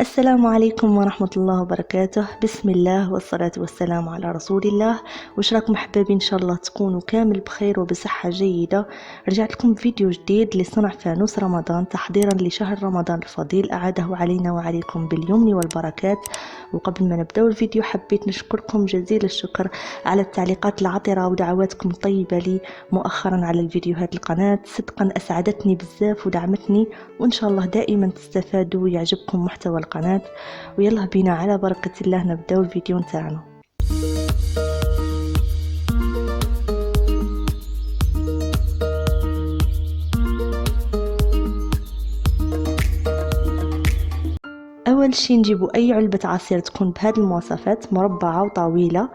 السلام عليكم ورحمة الله وبركاته. بسم الله والصلاة والسلام على رسول الله. وش راكم حبابي؟ إن شاء الله تكونوا كامل بخير وبصحة جيدة. رجعت لكم بفيديو جديد لصنع فانوس رمضان تحضيرا لشهر رمضان الفضيل، أعاده علينا وعليكم باليمن والبركات. وقبل ما نبدأ الفيديو حبيت نشكركم جزيل الشكر على التعليقات العطرة ودعواتكم الطيبة لي مؤخرا على الفيديوهات القناة، صدقا أسعدتني بزاف ودعمتني، وإن شاء الله دائما تستفادوا ويعجبكم محتوى القناة. ويلا بينا على بركة الله نبدأ الفيديو نتاعنا. أول شي نجيبوا أي علبة عصير تكون بهذه المواصفات، مربعة وطويلة.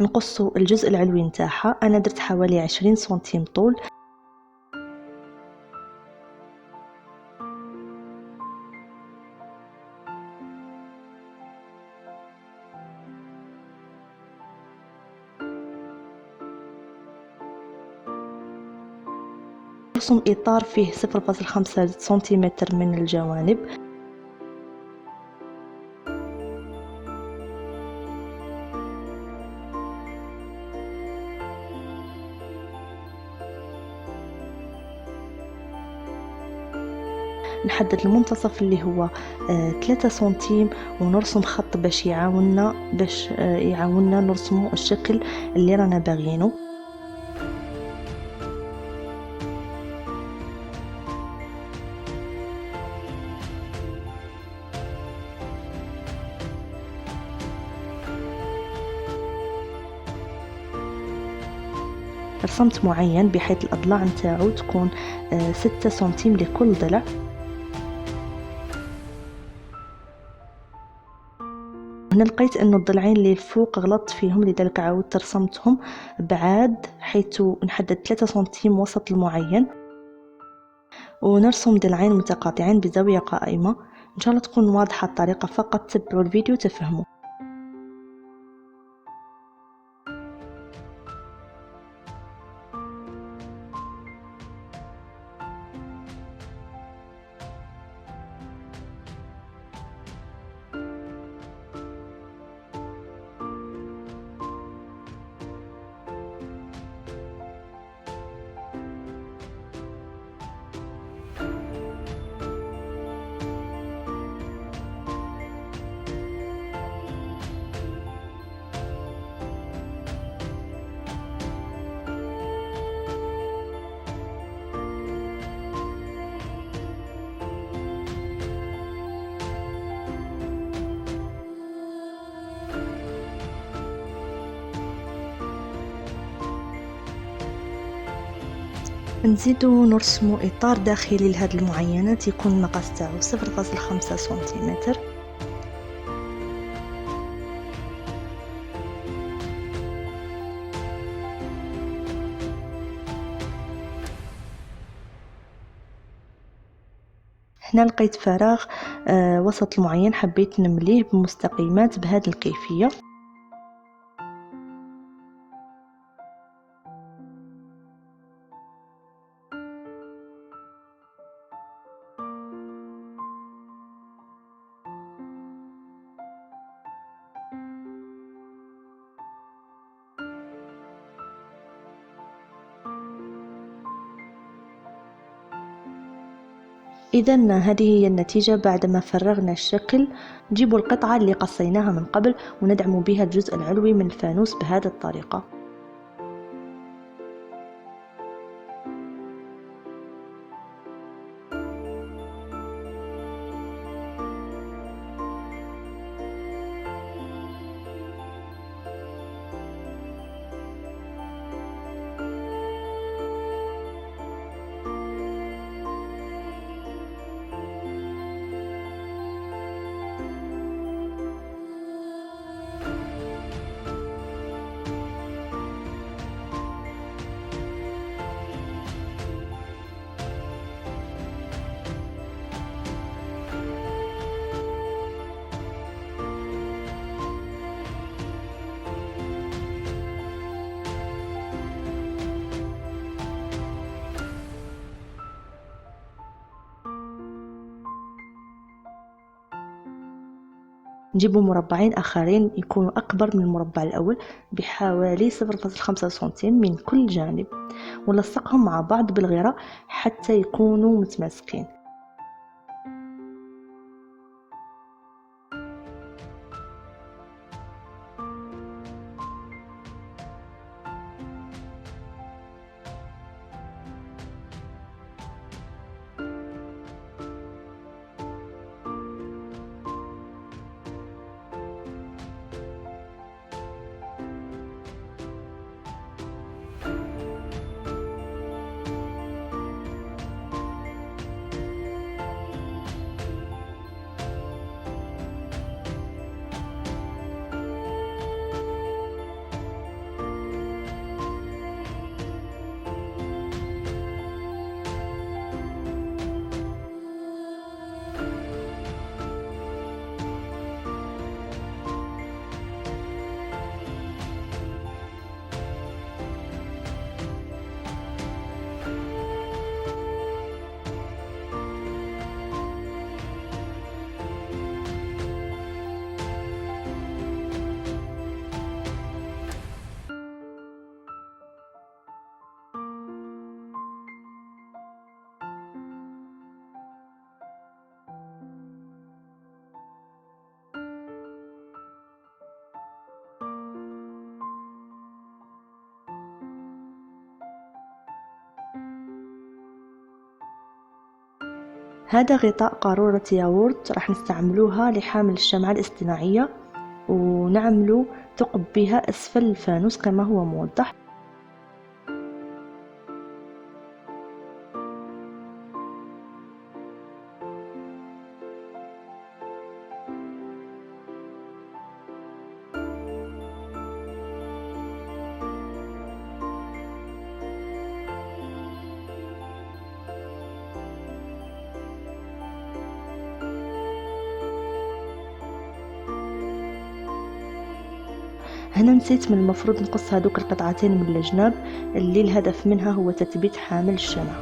نقصوا الجزء العلوي نتاعها، أنا درت حوالي 20 سنتيم طول. نرسم إطار فيه 0.5 سنتيمتر من الجوانب. نحدد المنتصف اللي هو 3 سنتيم، ونرسم خط باش يعاوننا نرسمه الشكل اللي رانا باغينه. رسمت معين بحيث الأضلاع نتاعو تكون 6 سنتيم لكل ضلع. هنا لقيت انه الضلعين اللي فوق غلطت فيهم، لذلك عاودت رسمتهم بعاد حيث نحدد 3 سنتيم وسط المعين، ونرسم ضلعين متقاطعين بزاوية قائمة. ان شاء الله تكون واضحة الطريقة، فقط تبعوا الفيديو تفهموا. نزيدو نرسمو اطار داخلي لهاد المعينات يكون المقاس تاعو 0.5 سنتيمتر. هنا لقيت فراغ وسط المعين، حبيت نمليه بمستقيمات بهذه الكيفية. إذن هذه هي النتيجة بعدما فرغنا الشكل. نجيب القطعة اللي قصيناها من قبل وندعم بها الجزء العلوي من الفانوس بهذه الطريقة. نجيب مربعين آخرين يكونوا أكبر من المربع الأول بحوالي 0.5 سنتيم من كل جانب، ونلصقهم مع بعض بالغراء حتى يكونوا متماسكين. هذا غطاء قارورة ياغورت راح نستعملوها لحامل الشمعة الاصطناعية، ونعمل ثقب بها أسفل الفانوس كما هو موضح. هنا نسيت، من المفروض نقص هذوك القطعتين من الجناب اللي الهدف منها هو تثبيت حامل الشمعة.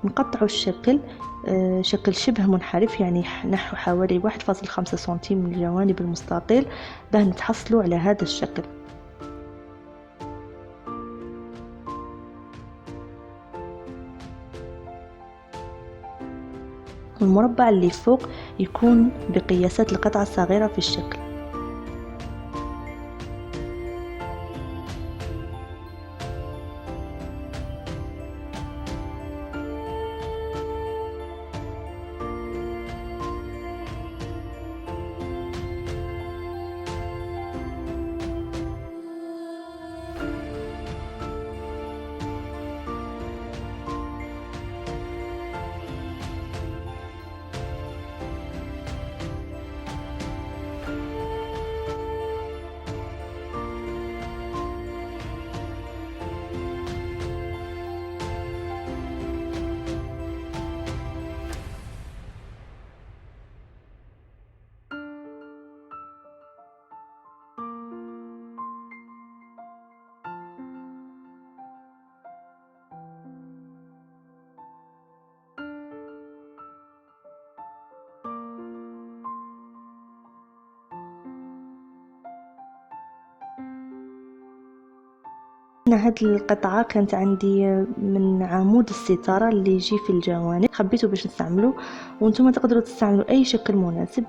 نقطع الشكل شكل شبه منحرف، يعني نحو حوالي 1.5 سنتيم من الجوانب المستطيل باه نتحصلوا على هذا الشكل. والمربع اللي فوق يكون بقياسات القطعة الصغيرة في الشكل. أنا هاد القطعة كانت عندي من عمود الستارة اللي يجي في الجوانب، خبيته باش نستعمله، وانتم تقدروا تستعملوا أي شكل مناسب.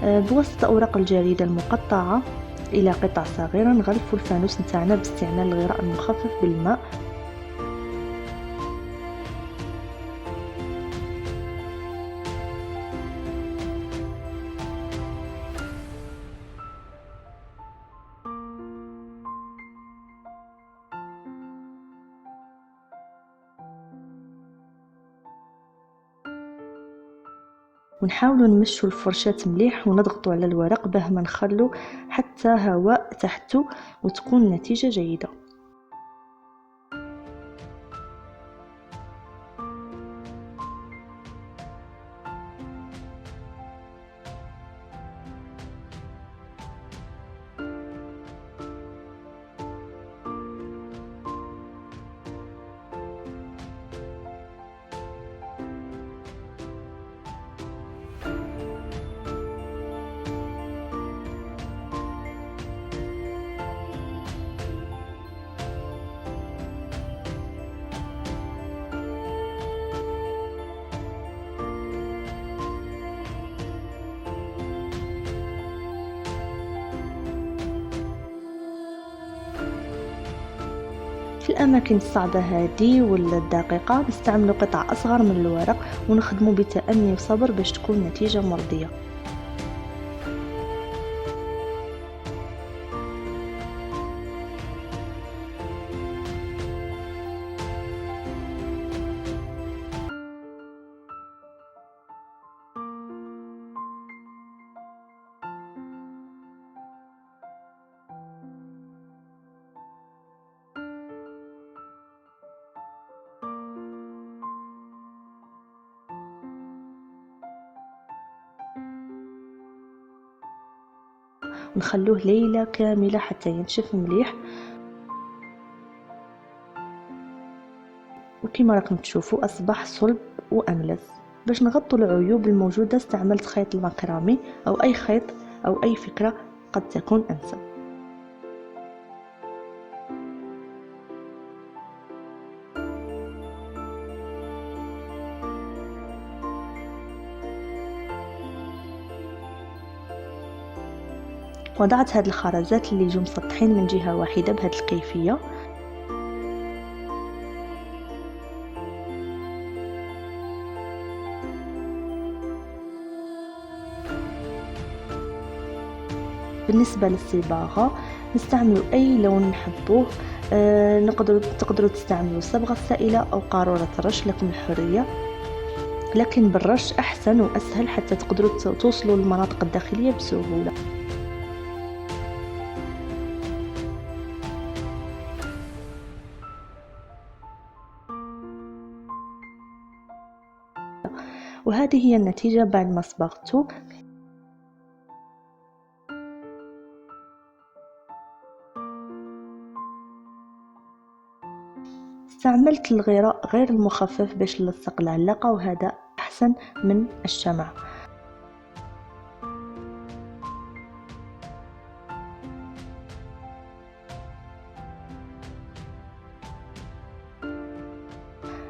بواسطة أوراق الجريدة المقطعة إلى قطع صغيرة نغلفوا الفانوس نتاعنا باستعمال الغراء المخفف بالماء. ونحاولوا نمشوا الفرشاة مليح ونضغطوا على الورق باه ما نخلو حتى هواء تحته وتكون النتيجة جيدة. في الأماكن الصعبة هذه ولا الدقيقة نستعمل قطع أصغر من الورق ونخدمه بتأني وصبر باش تكون النتيجة مرضية. ونخلوه ليلة كاملة حتى ينشف مليح. وكما راكم تشوفوا أصبح صلب وأملس. باش نغطوا العيوب الموجودة استعملت خيط المكرامي أو أي خيط أو أي فكرة قد تكون أنسب. وضعت هاد الخرزات اللي يجوا مسطحين من جهة واحدة بهذه الكيفية. بالنسبة للصباغة نستعمل أي لون نحبوه. تقدروا تستعملوا صبغة سائلة أو قارورة رش، لكم الحرية، لكن بالرش أحسن وأسهل حتى تقدروا توصلوا للمناطق الداخلية بسهولة. وهذه هي النتيجة بعد ما صبغته. استعملت الغراء غير المخفف باش نلصق العلاقة، وهذا أحسن من الشمع.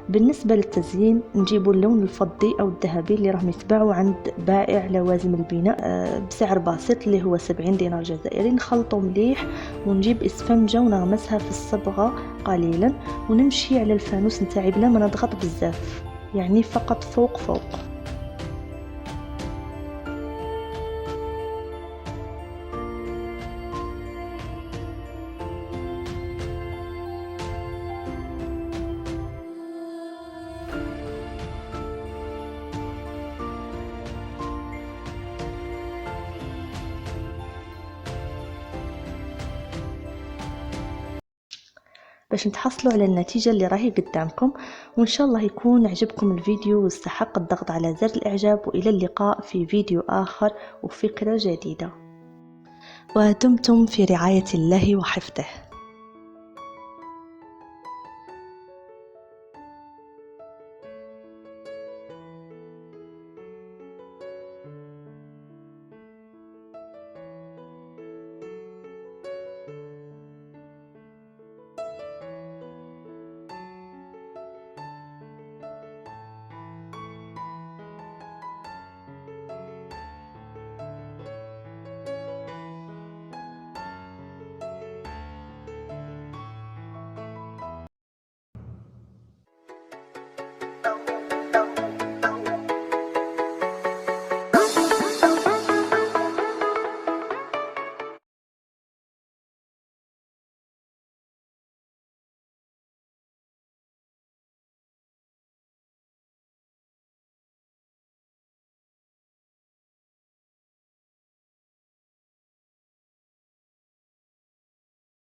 بالنسبة للتزيين نجيبوا اللون الفضي أو الذهبي اللي راهم يتباعوا عند بائع لوازم البناء بسعر بسيط اللي هو 70 دينار جزائري. نخلطه مليح ونجيب اسفنجة ونغمسها في الصبغة قليلا ونمشي على الفانوس نتاعي بلا ما نضغط بزاف، يعني فقط فوق فوق. باش نتحصلوا على النتيجة اللي راهي قدامكم. وإن شاء الله يكون عجبكم الفيديو واستحق الضغط على زر الإعجاب، وإلى اللقاء في فيديو آخر وفكرة جديدة، ودمتم في رعاية الله وحفظه.